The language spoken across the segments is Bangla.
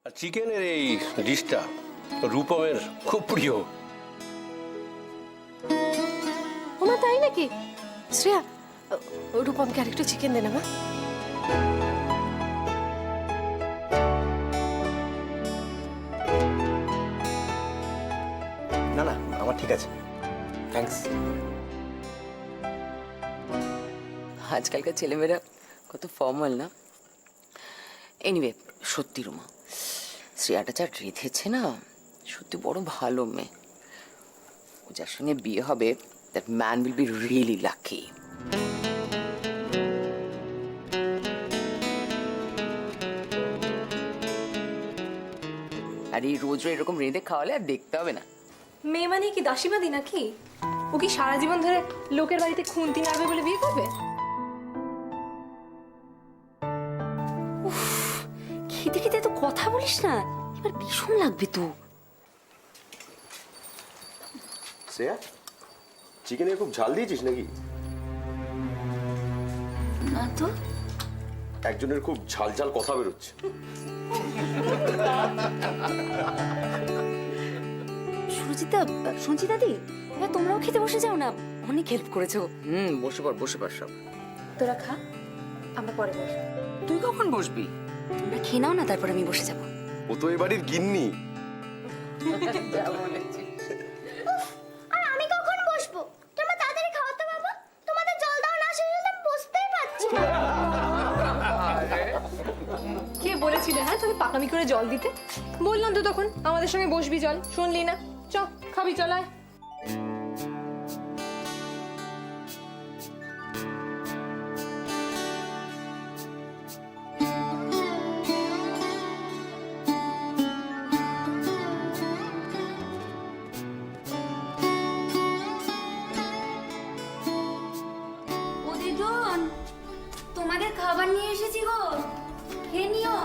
আর চিকেনের এই ডিশটা রূপমের খুব প্রিয়। ওমা তাই নাকি? শ্রেয়া, রূপমকে আরেকটু চিকেন দে না মা। না না, আমার ঠিক আছে, থ্যাঙ্কস। আজকালকার ছেলেমেয়েরা কত ফর্মাল না। এনিওয়ে, সত্যি রুমা, শ্রেয়াটা যা রেঁধেছে না, সত্যি বড় ভালো মেয়ে। ও যার সঙ্গে বিয়ে হবে, that man will be really lucky. আর এই রোজ রোজ এরকম রেঁধে খাওয়ালে আর দেখতে হবে না। মেয়ে মানে কি দাসীবাদী নাকি? ও কি সারা জীবন ধরে লোকের বাড়িতে খুন্তি নাড়বে বলে বিয়ে করবে? খেতে খেতে তো কথা বলিস না, এবার ভীষণ লাগবে তো। শ্রেয়া, চিকেনে খুব ঝাল দিয়েছিস নাকি? না তো। একজনের খুব ঝাল ঝাল কথা বেরোচ্ছে। সুরজিতা, সঞ্চিতা দি, এবার তোমরাও খেতে বসে যাও না, অনেক হেল্প করেছো। বসে পড় সব। তোরা খা, আমরা পরে বসবো। তুই কখন বসবি? তোমরা খেয়ে নাও না, তারপর আমি বসে যাবো। ও তো এ বাড়ির গিন্নি। আর আমি কখন বসবো? তোমরা তাড়াতাড়ি খাওয়াতে বাবা, তোমাদের জল দাও না, শেষ হলে বসতেই পারছি না। কে বলেছিলে হ্যাঁ তোকে পাকামি করে জল দিতে? বললাম তো তখন আমাদের সঙ্গে বসবি, জল শুনলি না? চ খাবি, চলায়। ও দিদুন, তোমাদের খাবার নিয়ে এসেছি গো, খেয়ে নিও।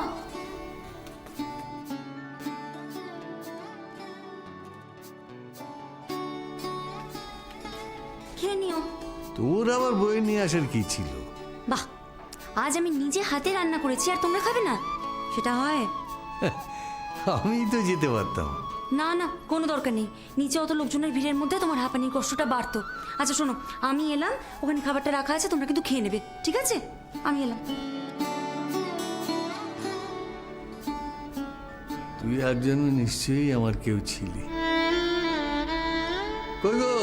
খেয়ে নিও। তোর আবার বই নিয়ে আসার কি ছিল? বাহ, আজ আমি নিজে হাতে রান্না করেছি আর তোমরা খাবে না? সেটা হয়? আমি তো যেতে পারতাম। না না, কোনো দরকার নেই। নিচে অত লোকজনের ভিড়ের মধ্যে তোমার হাঁপানির কষ্টটা বাড়তো। আচ্ছা শোনো, আমি এলাম, ওখানে খাবারটা রাখা আছে, তোমরা কিন্তু খেয়ে নেবে, ঠিক আছে? আমি এলাম। তুই আর জন্য নিশ্চয়ই আমার কেউ ছিলি। কই গো,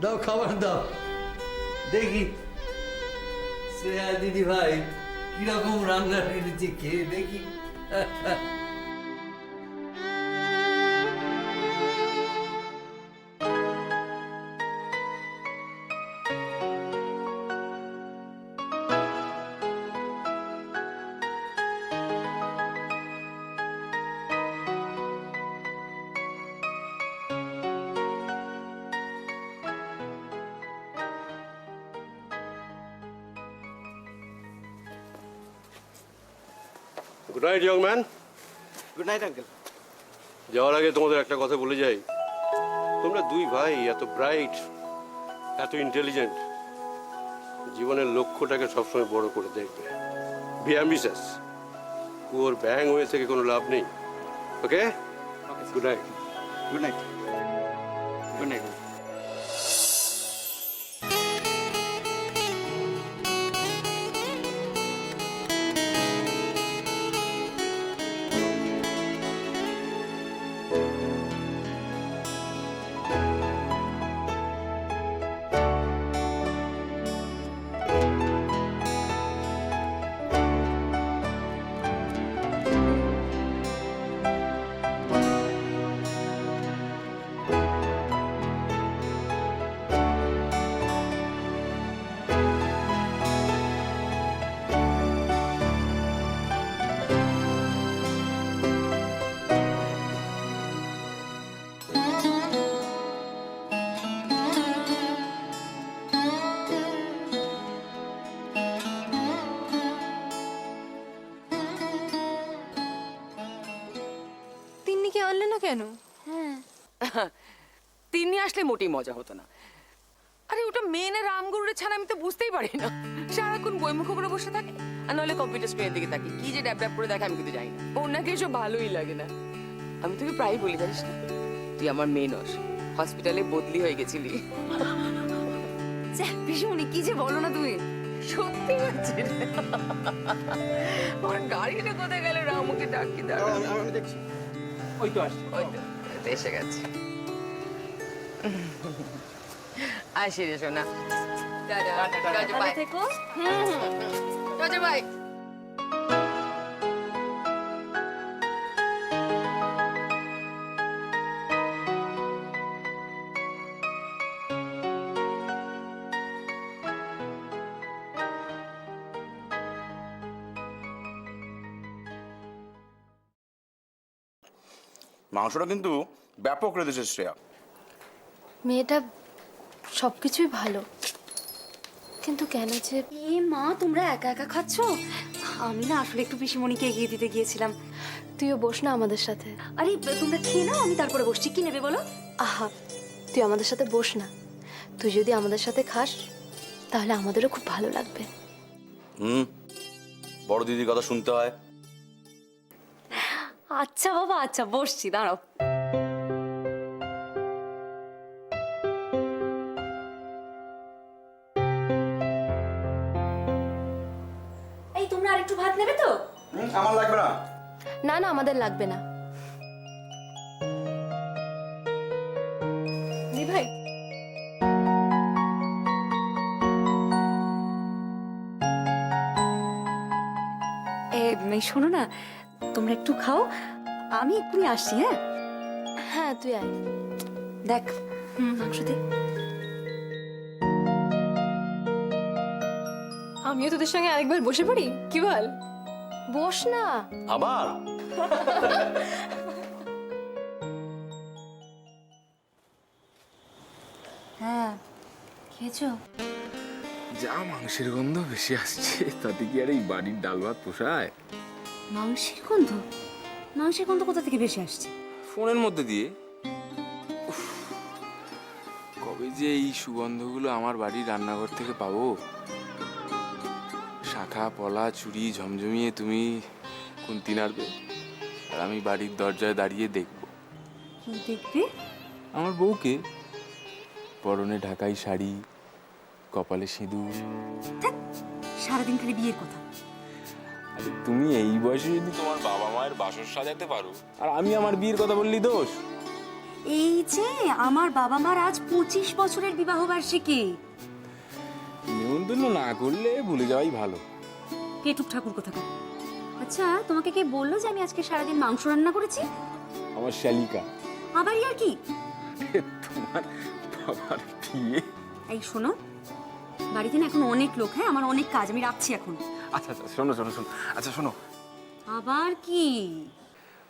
দাও খাবার দাও, দেখি শ্রেয়া দিদি ভাই কিরকম রান্না রেখেছে, খেয়ে দেখি। Good night young man. Good night uncle. যাওয়ার আগে তোমাদের একটা কথা বলে যাই, তোমরা দুই ভাই এত ব্রাইট, এত ইন্টেলিজেন্ট, জীবনের লক্ষ্যটাকে সবসময় বড় করে দেখবে। Be ambitious. কুয়োর ব্যাং হয়ে থেকে কোনো লাভ নেই। Okay, good night. Good night. Good night. তিন্নিকে আনলে না কেন? তিনি আসলে মোটেই মজা হতো না। আরে ওটা মেয়ে না রামগরুরের ছানা, আমি তো বুঝতেই পারি না। সারাক্ষণ বইমুখ করে বসে থাকে। আর নাহলে কম্পিউটার স্ক্রিনের দিকে তাকি কি যে ড্যাব ড্যাব করে দেখে আমি কিন্তু জানি না। ওর নাকি এসব ভালোই লাগে না। আমি তোকে প্রায়ই বলি জানিস না, তুই আমার মেয়ে নস, হসপিটালে বদলি হয়ে গেছিলি। পিসিমণি কি যে বলো না তুমি, সত্যি হচ্ছে। আমার গাড়িটা কোথায় গেল? রামুকে ডাকি দাঁড়া। আমি দেখছি। ওই তো এসে গেছে। আসি রে সোনা। বাই থেকো। বাই। মাংসটা কিন্তু ব্যাপক রেঁধেছে শ্রেয়া। মেয়েটা সবকিছুই ভালো, কিন্তু কেন যে এ মা, তোমরা একা একা খাচ্ছ? আমি না আসলে একটু পিসিমণিকে এগিয়ে দিতে গিয়েছিলাম। তুইও বস না আমাদের সাথে। আরে তোমরা খেয়ে নাও, আমি তারপরে বসছি। কি নেবে বলো? আহা, তুই আমাদের সাথে বস না। তুই যদি আমাদের সাথে খাস তাহলে আমাদেরও খুব ভালো লাগবে। বড় দিদির কথা শুনতে হয়। আচ্ছা বাবা, আচ্ছা বসছি, দাঁড়াও। এই তোমরা আরেকটু ভাত নেবে তো? আমার লাগবে না। না না, আমাদের লাগবে না। দি ভাই, শোনো না, তোমরা একটু খাও, আমি এক্ষুনি আসছি। হ্যাঁ হ্যাঁ, তুই আয়। দেখ, মাংস দে। আমিও তোদের সঙ্গে আরেকবার বসে পড়ি, কি বল? বস না। আবার হ্যাঁ, খেয়েছো? যা মাংসের গন্ধ বেশি আসছে, তাতে কি আর এই বাড়ির ডাল ভাত পোষায়? মাংসের গন্ধ? মাংসের গন্ধ কোথা থেকে বেশি আসছে? ফোনের মধ্যে দিয়ে। উফ, কবে যে এই সুগন্ধগুলো আমার বাড়ির রান্নাঘর থেকে পাবো? শাখা পলা চুড়ি ঝমঝমিয়ে তুমি কুন্তি নাড়বে, আর আমি বাড়ির দরজায় দাঁড়িয়ে দেখবো কি দেখবে? আমার বউকে। পরনে ঢাকাই শাড়ি, কপালে সিঁদুর। সারাদিন খালি বিয়ের কথা। আরে তুমি এই বয়সে যদি তোমার বাবা মায়ের বাসর সাজাতে পারো, আর আমি আমার বিয়ের কথা বললি দোষ? এই যে আমার বাবা মার আজ 25 বছরের বিবাহ বার্ষিকী। নিমন্ত্রণ না করলে ভুলে যাওয়াই ভালো। পেটুক ঠাকুর কোথাকার। আচ্ছা, তোমাকে কে বললো যে আমি আজকে সারাদিন মাংস রান্না করেছি? আমার শালিকা। আবার আর কি? তোমার বাবার বিয়ে। এই শোনো, বাড়িতে না এখন অনেক লোক। হ্যাঁ, আমার অনেক কাজ, আমি রাখছি এখন। আচ্ছা আচ্ছা, শোনো শোনো শোনো, আচ্ছা শোনো, আবার কি?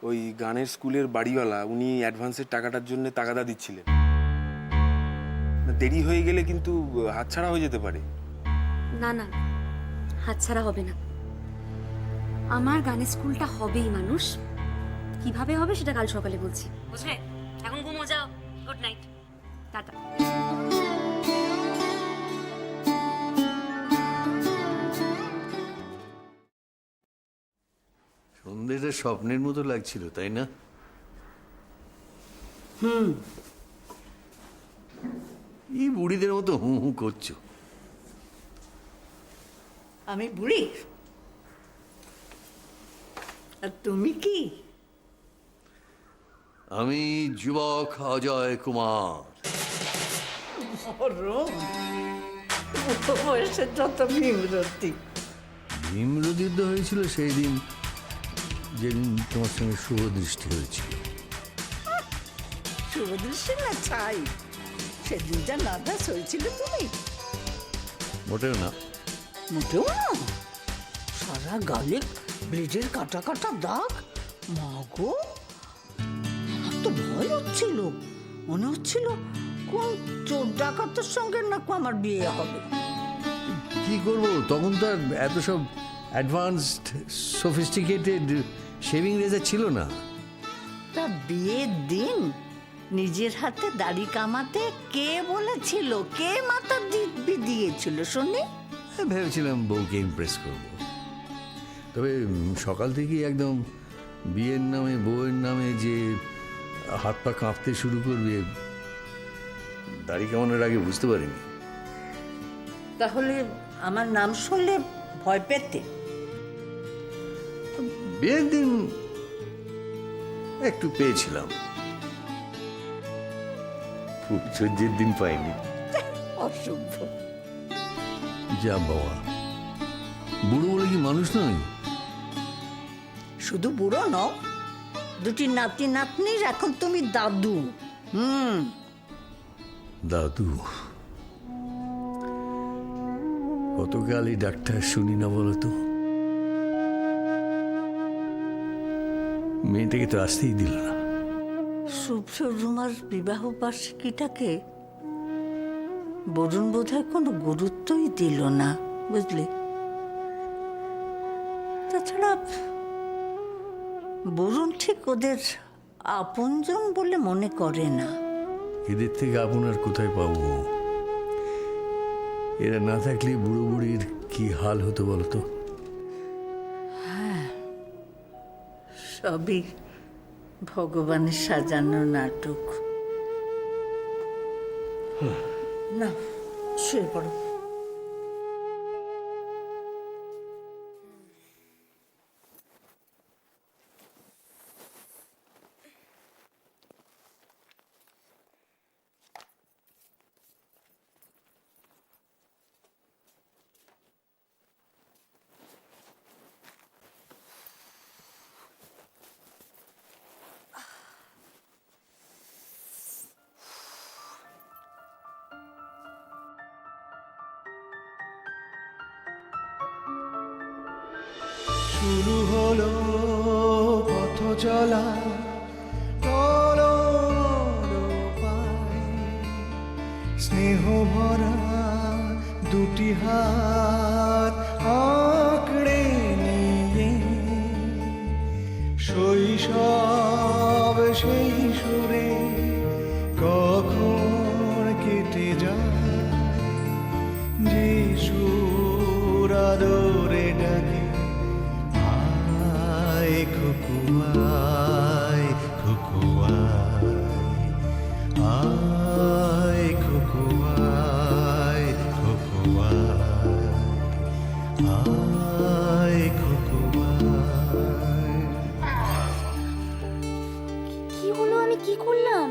ওই গানের স্কুলের বাড়িওয়ালা উনি অ্যাডভান্সের টাকাটার জন্য তাগাদা দিচ্ছিলেন। দেরি হয়ে গেলে কিন্তু হাতছাড়া হয়ে যেতে পারে। না না, হাতছাড়া হবে না। আমার গানের স্কুলটা হবেই মানুষ। কিভাবে হবে সেটা কাল সকালে বলছি, বুঝলে? এখন ঘুমো, যাও। Good night, tata. সন্ধ্যেটা স্বপ্নের মতো লাগছিল, তাই না? এই বুড়িদের মতো হু হু করছো। আমি বুড়ি, আর তুমি কি? আমি যুবক অজয় কুমার। বয়সের যত ভীমরতি। ভীমরতি তো হয়েছিল সেই দিন যেদিন তোমার সঙ্গে শুভ দৃষ্টি হয়েছিল। শুভদৃষ্টি না ছাই, সেদিন যা নার্ভাস হয়েছিল তুমি। মোটেও না। মোটেও না? সারা গালে ব্লেডের কাটা কাটা দাগ। মা গো, আমার তো ভয় হচ্ছিল। মনে হচ্ছিল কোন চোর ডাকাতের সঙ্গে না আমার বিয়ে হবে। কি করবো, তখন তো আর এত সব অ্যাডভান্সড সফিস্টিকেটেড শেভিং রেজার ছিল না। তা বিয়ের দিন নিজের হাতে দাড়ি কামাতে কে বলেছিল? কে মাথা দিব্যি দিয়েছিল শুনি? ভেবেছিলাম বউকে ইমপ্রেস করবো। তবে সকাল থেকেই একদম বিয়ের নামে বউয়ের নামে যে হাত পা কাঁপতে শুরু করবে, দাড়ি কেমনের আগে বুঝতে পারিনি। তাহলে আমার নাম শুনলে ভয় পেতে? বিয়ের দিন একটু পেয়েছিলাম, ফুলসজ্জের দিন পাইনি। অসভ্য। যা বাবা, বুড়ো বলে কি মানুষ নয়? শুধু বুড়ো নও, দুটি নাতি নাতনির এখন তুমি দাদু। দাদু, কতকালই ডাক্তার শুনি না বলতো। মেয়েটাকে তো আসতেই দিল না। শুভ্র রুমার বিবাহ বার্ষিকীটাকে বরুণ বোধহয় কোনো গুরুত্বই দিল না, বুঝলি? তাছাড়া বরুণ ঠিক ওদের আপনজন বলে মনে করে না। এদের থেকে আপনার কোথায় পাবো? এরা না থাকলে বুড়ো বুড়ির কি হাল হতো বলতো? সবই ভগবানের সাজানো নাটক। না, শুয়ে পড়ো। শুরু হলো পথ চলা, চলো পায়ে, স্নেহ ভরা দুটি হাত আঁকড়ে নিয়ে, শৈশব সেই সুরে কখন কেটে যায়, যে সুর আদরে ডাকে আয় খোকুয়ায় খোকুয়ায়, আয় খোকুয়ায় খোকুয়ায়, আয় খোকুয়ায়। কি হলো? আমি কি করলাম?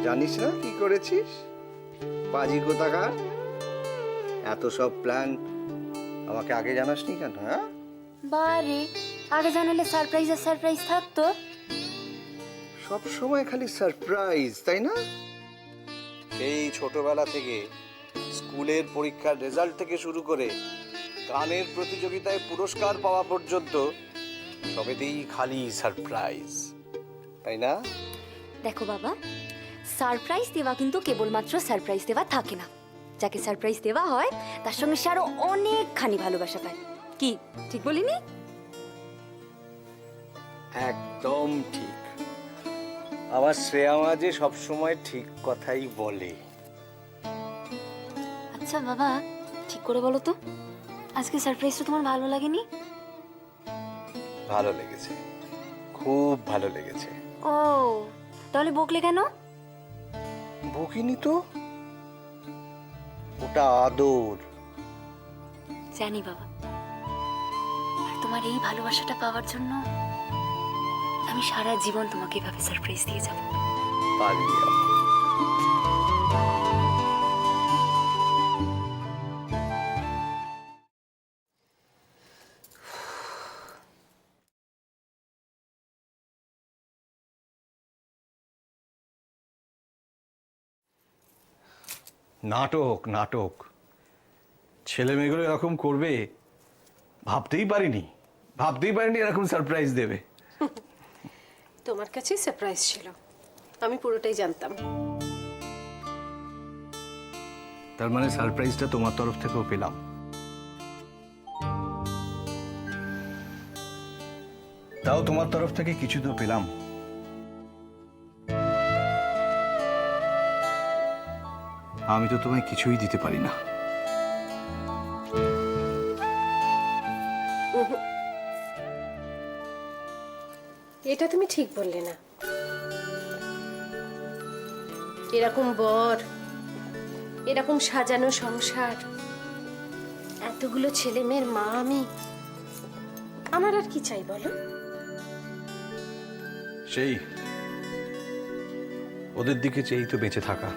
জানিস না কি করেছিস? বাজি কোথাকার! এত সব প্ল্যান আমাকে আগে জানাসনি কেন? হ্যাঁ, বারে আগে জানালে সারপ্রাইজ আর সারপ্রাইজ থাকতো। সব সময় খালি সারপ্রাইজ, তাই না? সেই ছোটবেলা থেকে স্কুলের পরীক্ষার রেজাল্ট থেকে শুরু করে গানের প্রতিযোগিতায় পুরস্কার পাওয়া পর্যন্ত সবেতেই খালি সারপ্রাইজ, তাই না? দেখো বাবা, সারপ্রাইজ দেওয়া কিন্তু কেবলমাত্র সারপ্রাইজ দেওয়া থাকে না। যাকে সারপ্রাইজ দেওয়া হয় তার সঙ্গে সে আরো অনেকখানি ভালোবাসা পায়। কি ঠিক বলিনি? একদম ঠিক। আমার শ্রেয়া মা যে সবসময় ঠিক কথাই বলে। আচ্ছা বাবা, ঠিক করে বলো তো, আজকে সারপ্রাইজটা তোমার ভালো লাগেনি? ভালো লেগেছে, খুব ভালো লেগেছে। ও, তাহলে বকলে কেন? বকিনি তো, ওটা আদর। জানি বাবা, আর তোমার এই ভালোবাসাটা পাওয়ার জন্য আমি সারা জীবন তোমাকে এভাবে সারপ্রাইজ দিয়ে যাব। পারবি আমার। নাটক নাটক, ছেলে মেয়েগুলো এরকম করবে ভাবতেই পারিনি এরকম সারপ্রাইজ দেবে। তোমার কাছেই সারপ্রাইজ ছিল, আমি পুরোটাই জানতাম। তার মানে সারপ্রাইজটা তোমার তরফ থেকেও পেলাম। তাও তোমার তরফ থেকে কিছু তো পেলাম। আমি তো তোমায় কিছুই দিতে পারি না। এটা তুমি ঠিক বললে না। এরকম বর, এরকম সাজানো সংসার, এতগুলো ছেলে মেয়ের মা আমি, আমার আর কি চাই বলো? সেই ওদের দিকে চেয়েই তো বেঁচে থাকা,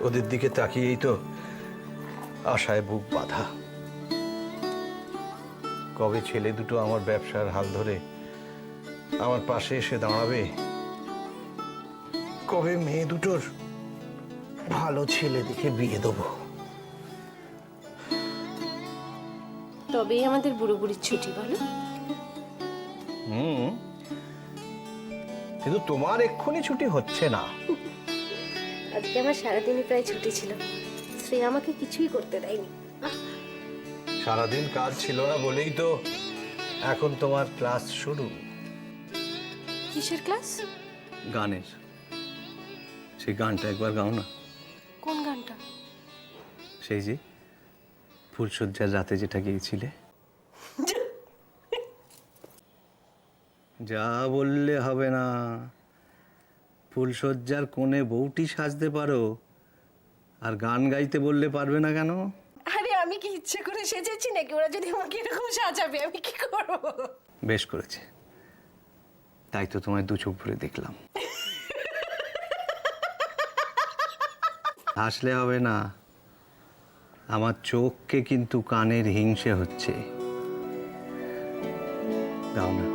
ওদের দিকে তাকিয়েই তো আশায় বুক বাঁধা। কবে ছেলে দুটো আমার ব্যবসার হাল ধরে আমার পাশে এসে দাঁড়াবে, কবে মেয়ে দুটোর ভালো ছেলে দেখে বিয়ে দেবো। তবেই আমাদের বুড়ো বুড়ির ছুটি বলো। কিন্তু তোমার এক্ষুনি ছুটি হচ্ছে না। আজকে আমার সারাদিনই প্রায় ছুটি ছিল, শ্রী আমাকে কিছুই করতে দেয়নি। সারাদিন কাজ ছিল না বলেই তো এখন তোমার ক্লাস শুরু। কিসের ক্লাস? গানের। সেই গানটা একবার গাও না। কোন গানটা? সেই যে ফুলশয্যার রাতে যেটা গিয়েছিলে। যা বললে হবে না, ফুলশয্যার কোণে বউটি সাজতে পারো, আর গান গাইতে বললে পারবে না কেন? আরে আমি কি ইচ্ছে করে সেজেছি নাকি? ওরা যদি আমাকে এরকম সাজাবে আমি কি করব? বেশ করেছে, তাই তো তোমায় দু চোখ ভরে দেখলাম। হাসলে হবে না, আমার চোখকে কিন্তু কানের হিংসে হচ্ছে। দাও না।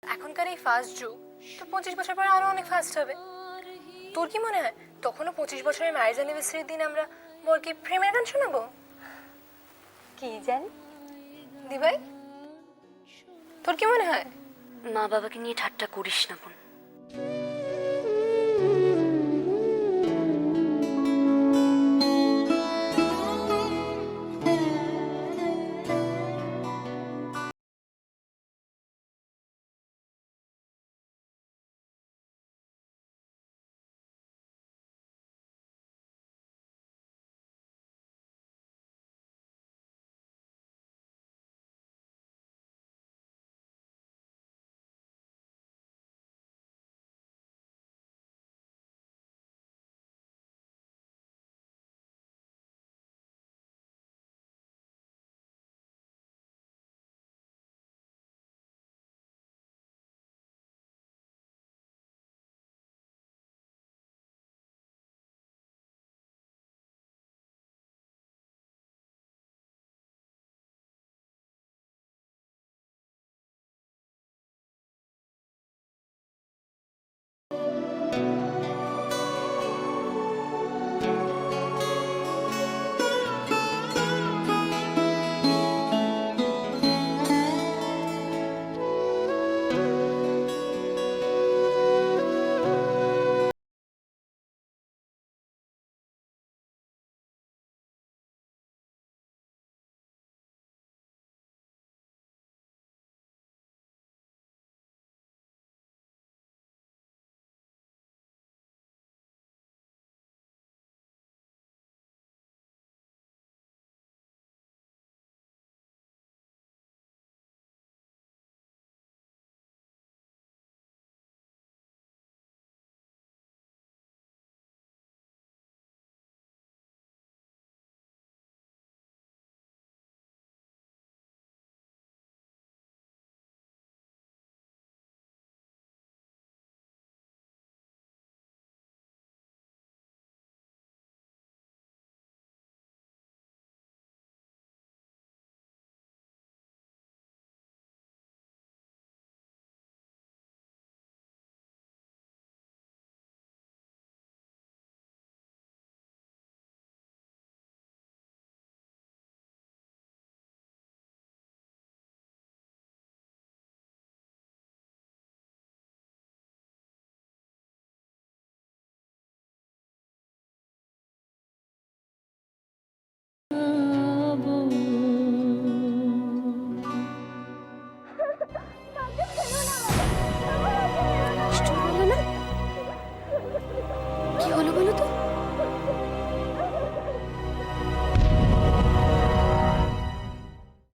এখনকার এই ফাস্ট যুগ, তো 25 বছর পর আরো অনেক ফাস্ট হবে। তোর কি মনে হয় তখনও 25 বছরের ম্যারেজ অ্যানিভার্সারির দিন আমরা বরকে প্রেমের গান শোনাবো? কি জানি দিভাই, তোর কি মনে হয়? মা বাবাকে নিয়ে ঠাট্টা করিস না বোন।